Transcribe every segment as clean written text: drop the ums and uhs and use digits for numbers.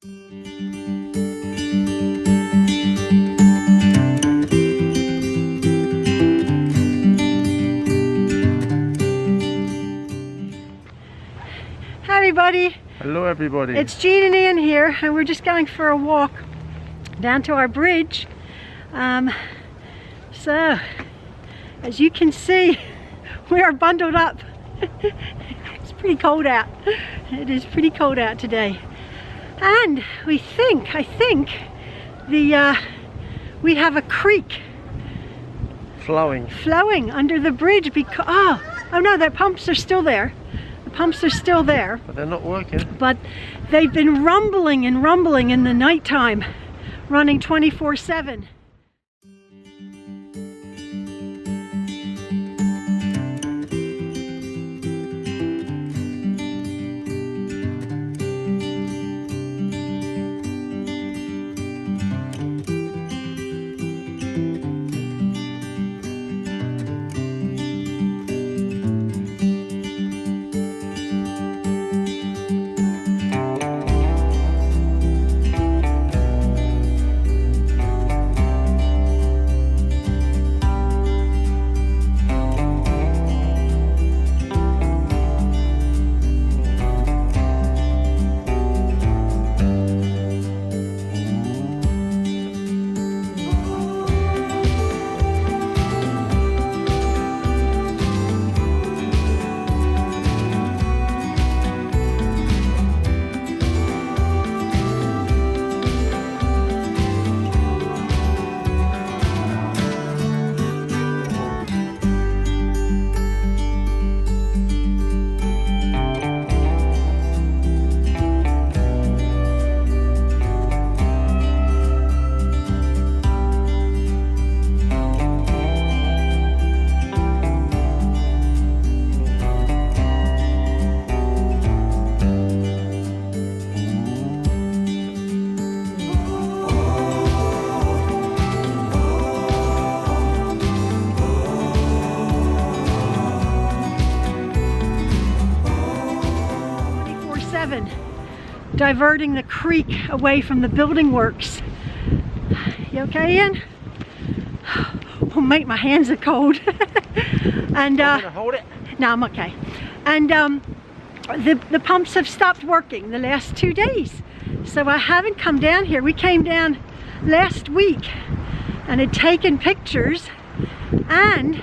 Hi everybody. Hello everybody. It's Jean and Ian here, and we're just going for a walk down to our bridge. So, as you can see, we are bundled up. It's pretty cold out. It is pretty cold out today. And I think we have a creek flowing under the bridge because, oh no, the pumps are still there. The pumps are still there. But they're not working. But they've been rumbling and rumbling in the nighttime, running 24/7. Diverting the creek away from the building works. You okay, Ian? Oh mate, my hands are cold. And I'm gonna hold it. no, I'm okay. And the pumps have stopped working the last 2 days, so I haven't come down here. We came down last week and had taken pictures, and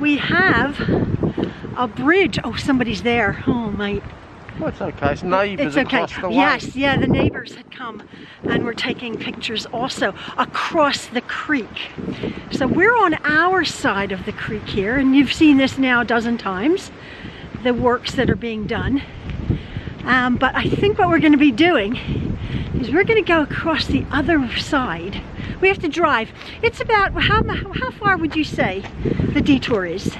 we have a bridge. Oh, somebody's there. Oh mate. Well, it's okay. It's neighbours across the way. Yes, yeah, the neighbors had come and were taking pictures also across the creek. So we're on our side of the creek here, and you've seen this now a dozen times, the works that are being done. But I think what we're going to be doing is we're going to go across the other side. We have to drive. It's about, how far would you say the detour is?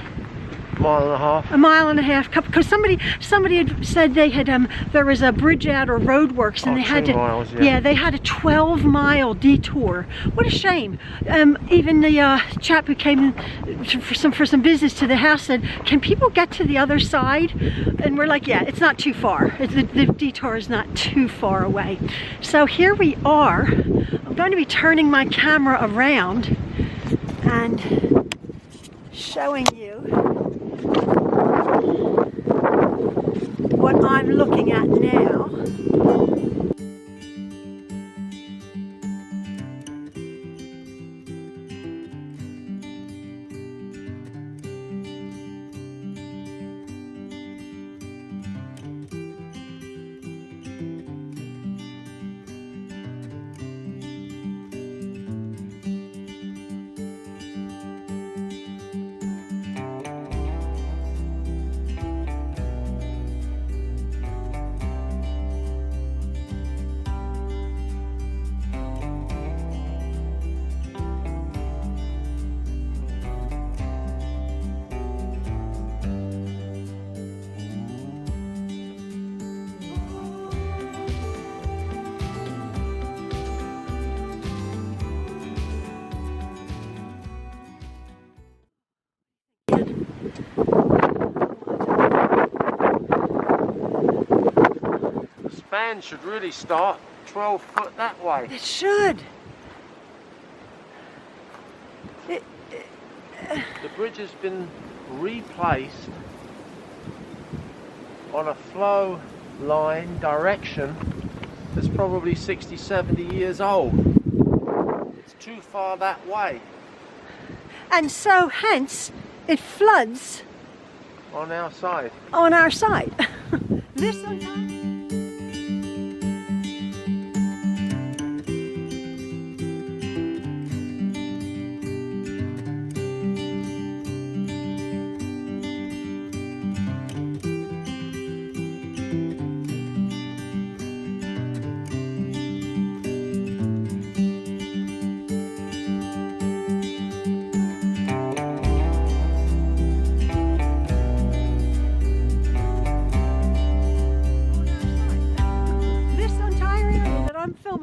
Mile and a half. A mile and a half, because somebody had said they had there was a bridge out or road works, and they had 2 to miles, yeah. they had a 12-mile detour. What a shame. Even the chap who came for some business to the house said, can people get to the other side? And we're like, yeah, it's not too far. The detour is not too far away. So here we are. I'm going to be turning my camera around and showing you what I'm looking at now. land should really start 12 foot that way. It should. The bridge has been replaced on a flow line direction that's probably 60, 70 years old. It's too far that way. And so hence it floods On our side. on our side. This sometimes.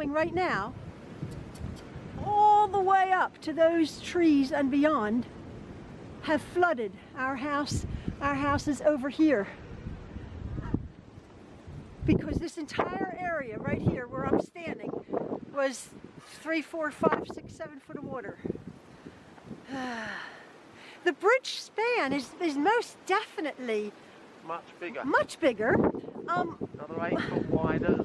Right now, all the way up to those trees and beyond, have flooded. Our house is over here, because this entire area right here where I'm standing was 3, 4, 5, 6, 7 foot of water. The bridge span is most definitely Much bigger. much bigger. Another 8 foot wider.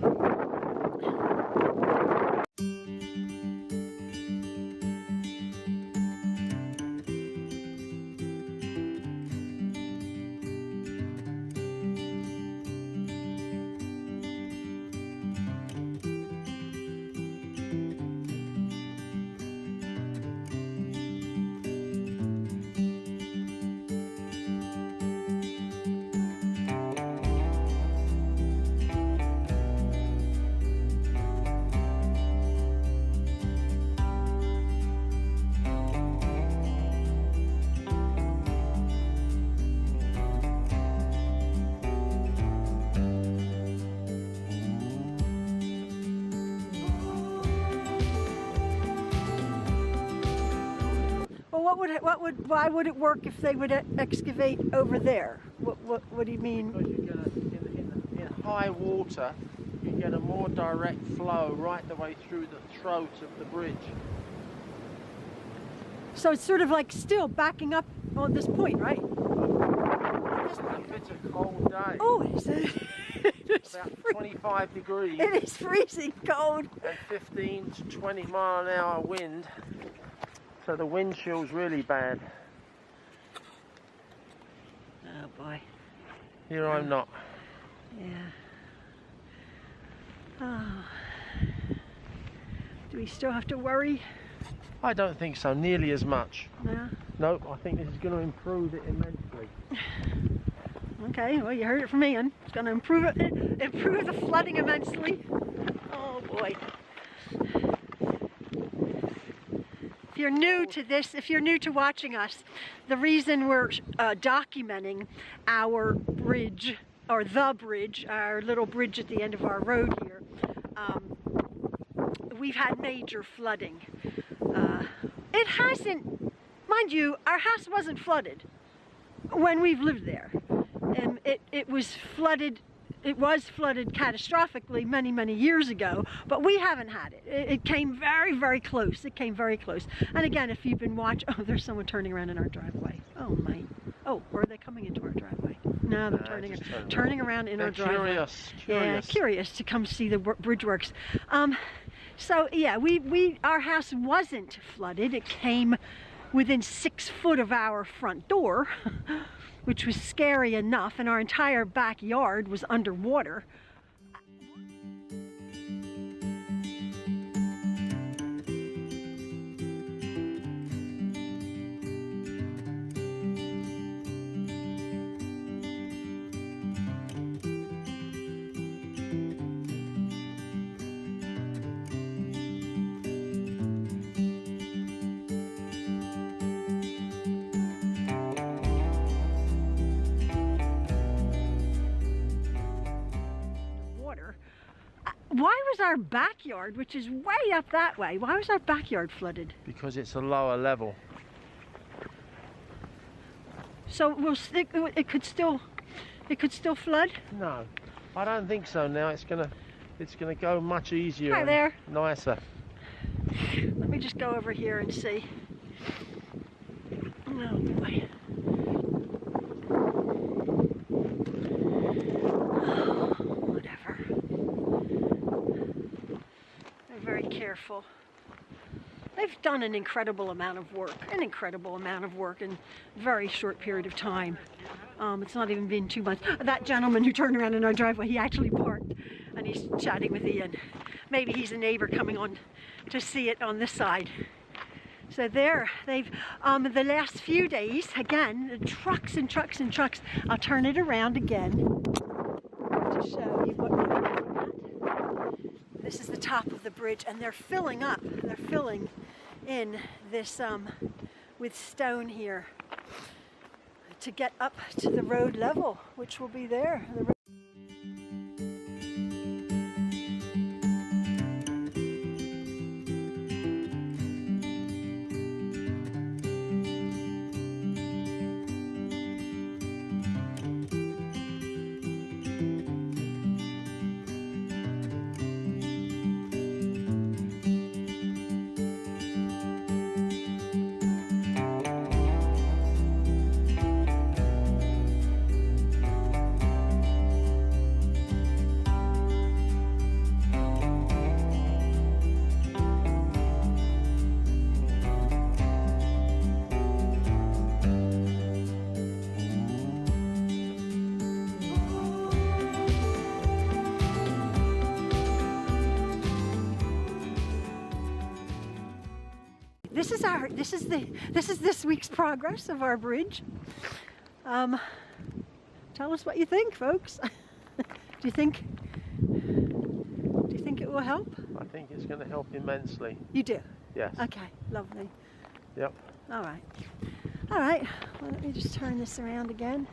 Why would it work if they would excavate over there? What do you mean? Because you get in high water, you get a more direct flow right the way through the throat of the bridge. So it's sort of like still backing up on this point, right? If it's a cold day. Oh, it's About 25 degrees. It is freezing cold. And 15 to 20 mile an hour wind. So the wind chill's really bad. Oh boy. Here I'm not. Yeah. Oh. Do we still have to worry? I don't think so, nearly as much. No? Nope, I think this is going to improve it immensely. Okay, well you heard it from Ian. It's going to improve the flooding immensely. Oh boy. If you're new to this, if you're new to watching us, the reason we're documenting our bridge, or the bridge, our little bridge at the end of our road here, we've had major flooding. It hasn't, mind you, our house wasn't flooded when we've lived there. And it was flooded catastrophically many years ago, but we haven't had it. It came very, very close. It came very close. And again, if you've been watching, oh, there's someone turning around in our driveway. Oh my, oh, or are they coming into our driveway? No, they're turning around in our driveway. Curious. Yeah, curious to come see the bridge works. So yeah, our house wasn't flooded. It came within 6 foot of our front door, which was scary enough, and our entire backyard was underwater. Why was our backyard, which is way up that way, why was our backyard flooded? Because it's a lower level. So it could still flood? No, I don't think so now. It's gonna it's going to go much easier. Hi there. And nicer. Let me just go over here and see. Oh boy. Oh, whatever. They're very careful. They've done an incredible amount of work in a very short period of time. It's not even been 2 months. That gentleman who turned around in our driveway, he actually parked and he's chatting with Ian. Maybe he's a neighbor coming on to see it on this side. So there, they've, the last few days, again, trucks and trucks and trucks. I'll turn it around again to show you what they're doing at. This is the top of the bridge and they're filling up. They're filling in this with stone here to get up to the road level, which will be there. This is this week's progress of our bridge. Tell us what you think, folks. Do you think it will help? I think it's going to help immensely. You do? Yes. Okay, lovely. Yep. All right. All right. Well, let me just turn this around again.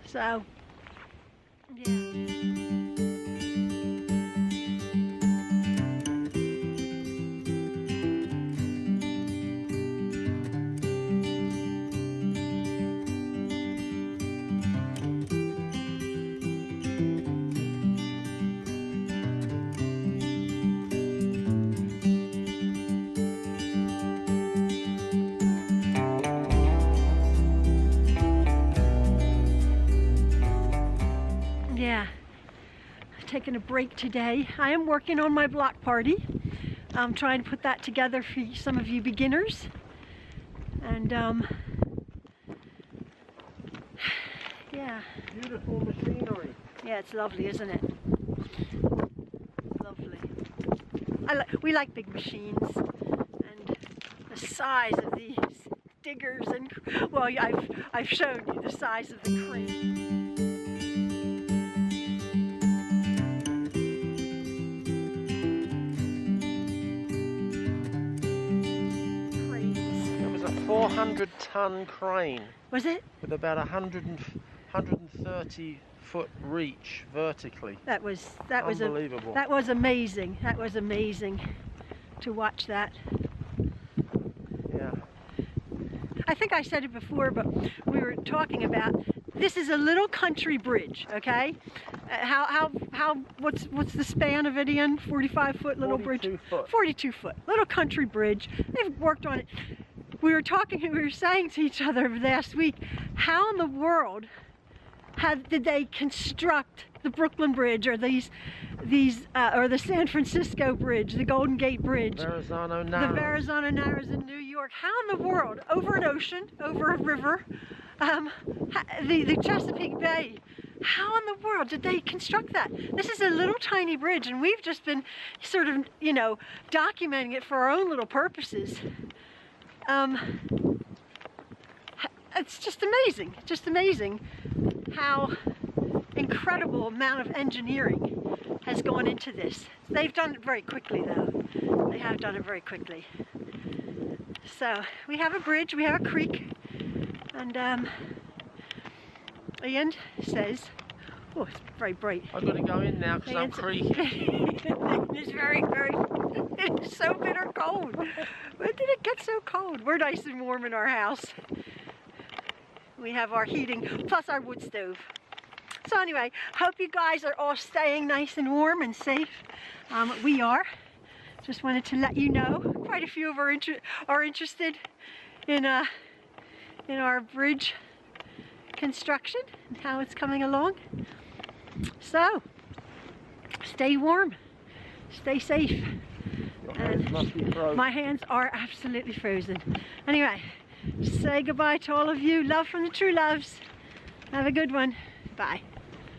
So, yeah. Taking a break today. I am working on my block party. I'm trying to put that together for some of you beginners. And yeah. Beautiful machinery. Yeah, it's lovely, isn't it? Lovely. We like big machines, and the size of these diggers and well, I've shown you the size of the crane. It was a 400-ton crane. Was it? With about 130 foot reach vertically. That was unbelievable. That was amazing. That was amazing to watch that. Yeah. I think I said it before, but we were talking about this is a little country bridge, okay? What's the span of it, Ian? 45 foot little 42 bridge. foot. 42 foot little country bridge. They've worked on it. We were saying to each other last week, how in the world did they construct the Brooklyn Bridge or or the San Francisco Bridge, the Golden Gate Bridge, Verrazano Narrows. The Verrazano Narrows in New York? How in the world, over an ocean, over a river, the Chesapeake Bay, how in the world did they construct that? This is a little tiny bridge, and we've just been sort of, documenting it for our own little purposes. It's just amazing how incredible amount of engineering has gone into this. They've done it very quickly, though. They have done it very quickly. So we have a bridge, we have a creek, and Ian says, oh, it's very bright. I've got to go in now because I'm creaking. It's it's so bitter cold. When did it get so cold? We're nice and warm in our house. We have our heating, plus our wood stove. So anyway, hope you guys are all staying nice and warm and safe. We are. Just wanted to let you know. Quite a few of are interested in our bridge construction and how it's coming along. So, stay warm, stay safe. And my hands are absolutely frozen. Anyway, say goodbye to all of you. Love from the Trueloves. Have a good one. Bye.